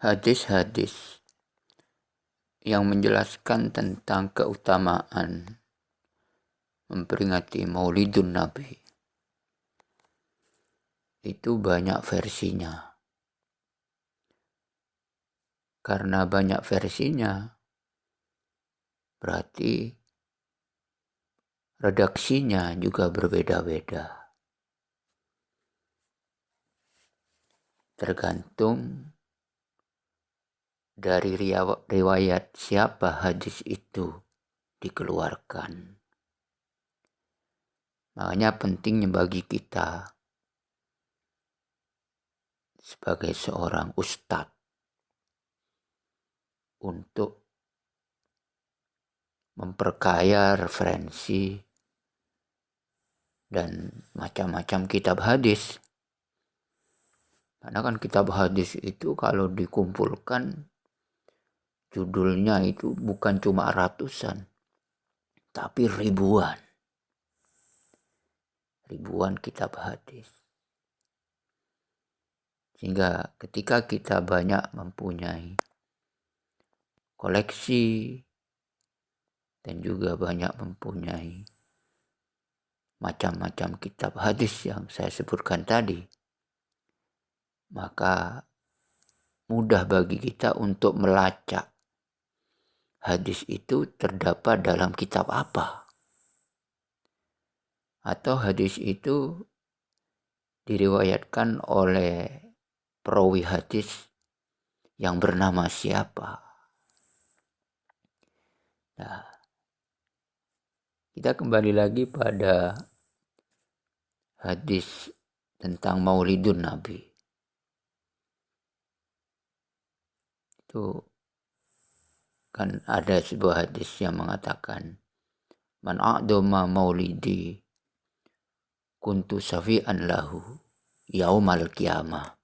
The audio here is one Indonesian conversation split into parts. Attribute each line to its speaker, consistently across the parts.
Speaker 1: hadis-hadis yang menjelaskan tentang keutamaan memperingati Maulidun Nabi itu banyak versinya. Karena banyak versinya, berarti redaksinya juga berbeda-beda. Tergantung dari riwayat siapa hadis itu dikeluarkan. Makanya pentingnya bagi kita sebagai seorang ustadz untuk memperkaya referensi dan macam-macam kitab hadis. Karena kan kitab hadis itu kalau dikumpulkan judulnya itu bukan cuma ratusan, tapi ribuan kitab hadis. Sehingga ketika kita banyak mempunyai koleksi dan juga banyak mempunyai macam-macam kitab hadis yang saya sebutkan tadi, maka mudah bagi kita untuk melacak hadis itu terdapat dalam kitab apa, atau hadis itu diriwayatkan oleh perawi hadis yang bernama siapa. Nah, kita kembali lagi pada hadis tentang Maulidun Nabi. Itu kan ada sebuah hadis yang mengatakan, man a'doma maulidi kuntu safi'an lahu yaumal qiyamah.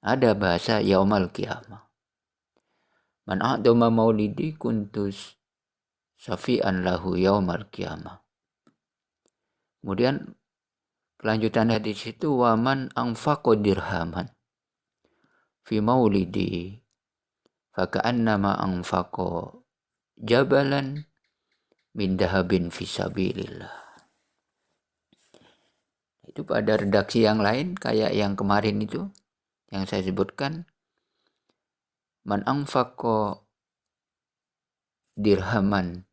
Speaker 1: Ada bahasa yaumal qiyamah. Man a'doma maulidi kuntu safi'an lahu yaumal qiyamah. Kemudian kelanjutan hadis itu, waman anfaqa dirhaman fi maulidi faka'annama anfaqa jabalan min dahabin fisabilillah. Itu pada redaksi yang lain kayak yang kemarin itu yang saya sebutkan, man anfaqa dirhaman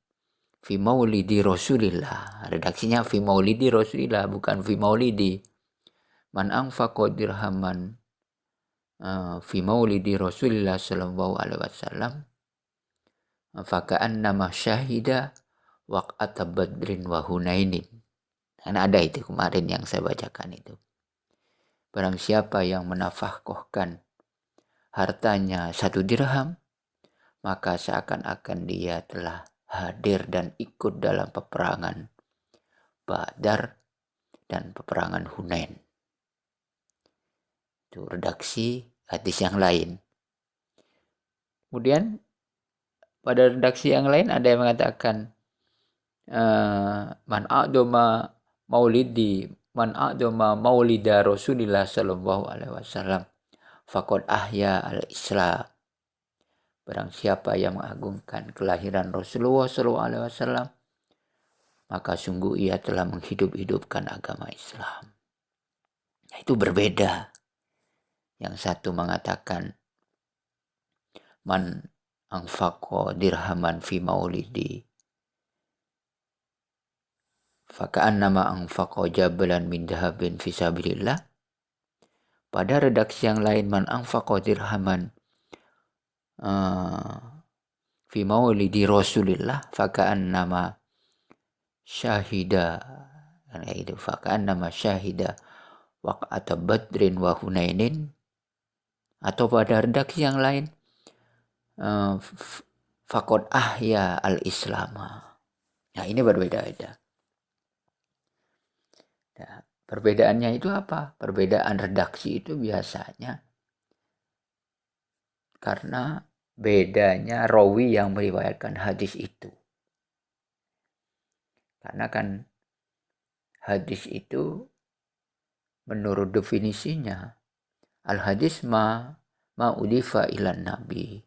Speaker 1: fi maulidi Rasulillah. Redaksinya fi maulidi Rasulillah, bukan fi maulidi. Man anfaqa dirhaman fi maulidi Rasulillah sallallahu alaihi wasallam faka'annama syahida waq'ata badrin wa hunainin. Karena ada itu kemarin yang saya bacakan itu. Barang siapa yang menafkahkan hartanya 1 dirham, maka seakan-akan dia telah hadir dan ikut dalam peperangan Badar dan peperangan Hunain. Itu redaksi hadis yang lain. Kemudian pada redaksi yang lain ada yang mengatakan, man a'doma maulida Rasulillah sallallahu alaihi wasallam faqad ahya al-Islam. Barang siapa yang mengagungkan kelahiran Rasulullah sallallahu alaihi wasallam, maka sungguh ia telah menghidup-hidupkan agama Islam. Nah, itu berbeda. Yang satu mengatakan man anfaqa dirhaman fi maulidi faka'annama anfaqa jabalan min dahabin fisabilillah. Pada redaksi yang lain, man anfaqa dirhaman fi maulidi Rasulillah faka'annama syahida, itu faka'annama syahida waq'ata badrin wa hunainin. Atau pada redaksi yang lain, faqad ahya al-Islam. Nah, ini berbeda-beda. Nah, perbedaannya itu apa? Perbedaan redaksi itu biasanya karena bedanya rawi yang meriwayatkan hadis itu. Karena kan hadis itu menurut definisinya, al-hadis ma ma udifa ilan nabi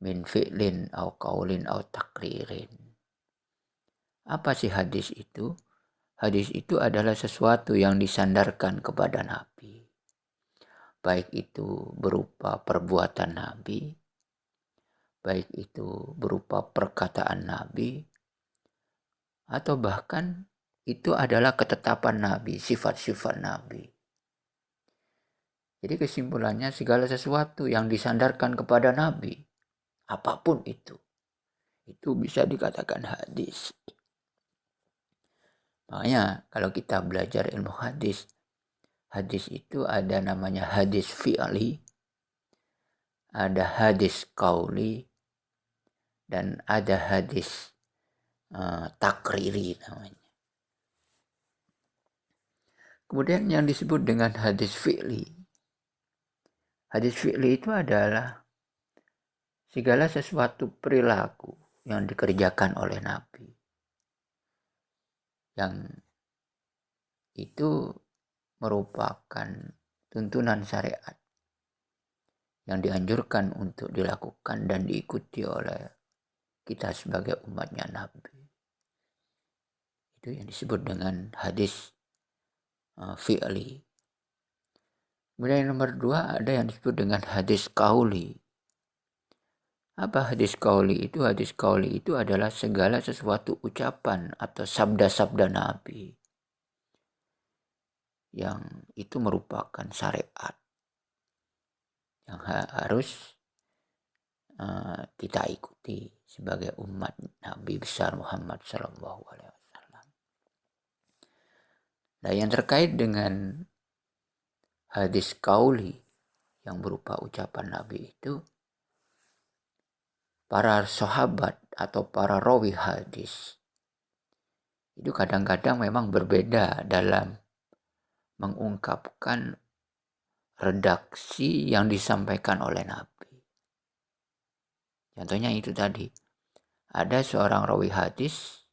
Speaker 1: min fi'lin au qaulin au takririn. Apa sih hadis itu? Hadis itu adalah sesuatu yang disandarkan kepada Nabi. Baik itu berupa perbuatan Nabi, baik itu berupa perkataan Nabi, atau bahkan itu adalah ketetapan Nabi, sifat-sifat Nabi. Jadi kesimpulannya segala sesuatu yang disandarkan kepada Nabi, apapun itu bisa dikatakan hadis. Makanya kalau kita belajar ilmu hadis, hadis itu ada namanya hadis fi'li, ada hadis qauli, dan ada hadis takriri namanya. Kemudian yang disebut dengan hadis fi'li. Hadis fi'li itu adalah segala sesuatu perilaku yang dikerjakan oleh Nabi, yang itu merupakan tuntunan syariat yang dianjurkan untuk dilakukan dan diikuti oleh kita sebagai umatnya Nabi. Itu yang disebut dengan hadis fi'li. Kemudian yang nomor 2 ada yang disebut dengan hadis qauli. Apa hadis qauli itu? Hadis qauli itu adalah segala sesuatu ucapan atau sabda-sabda Nabi yang itu merupakan syariat yang harus kita ikuti sebagai umat Nabi besar Muhammad Sallallahu Alaihi Wasallam. Nah, yang terkait dengan hadis qauli yang berupa ucapan Nabi itu, para sahabat atau para rawi hadis itu kadang-kadang memang berbeda dalam mengungkapkan redaksi yang disampaikan oleh Nabi. Contohnya itu tadi, ada seorang rawi hadis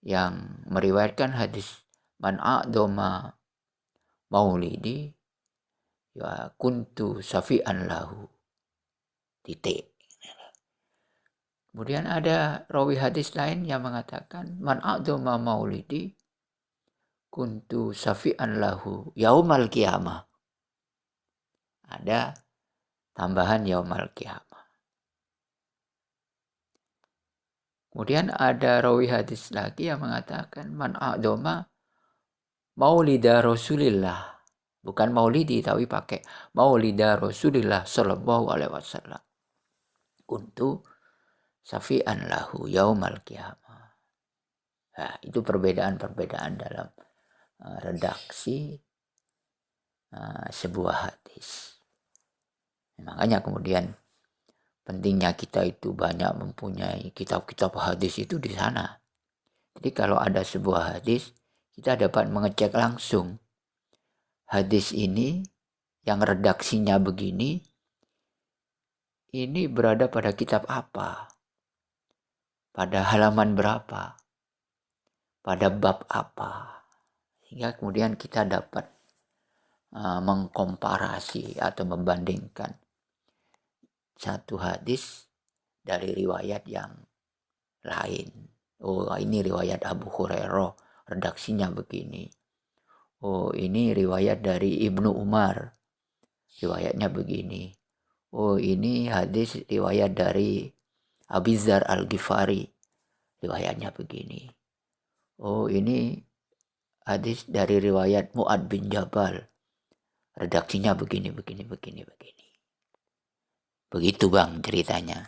Speaker 1: yang meriwayatkan hadis man a'doma maulidi ya kuntu safi'an lahu titik. Kemudian ada rawi hadis lain yang mengatakan man a'doma maulidi kuntu safi'an lahu yaumal qiyamah. Ada tambahan yaumal qiyamah. Kemudian ada rawi hadis lagi yang mengatakan man a'doma maulida Rasulillah. Bukan maulidi tapi pakai maulida Rasulillah sallallahu alaihi wasallam. Kuntu safi'an lahu yaumal qiyamah. Nah, itu perbedaan-perbedaan dalam redaksi sebuah hadis. Makanya kemudian pentingnya kita itu banyak mempunyai kitab-kitab hadis itu di sana. Jadi kalau ada sebuah hadis, kita dapat mengecek langsung hadis ini yang redaksinya begini, ini berada pada kitab apa, pada halaman berapa, pada bab apa, sehingga kemudian kita dapat mengkomparasi atau membandingkan satu hadis dari riwayat yang lain. Oh, ini riwayat Abu Hurairah, redaksinya begini. Oh, ini riwayat dari Ibnu Umar, riwayatnya begini. Oh, ini hadis riwayat dari Abi Dzar Al-Ghifari, riwayatnya begini. Oh, ini hadis dari riwayat Mu'ad bin Jabal, redaksinya begini. Begitu Bang ceritanya.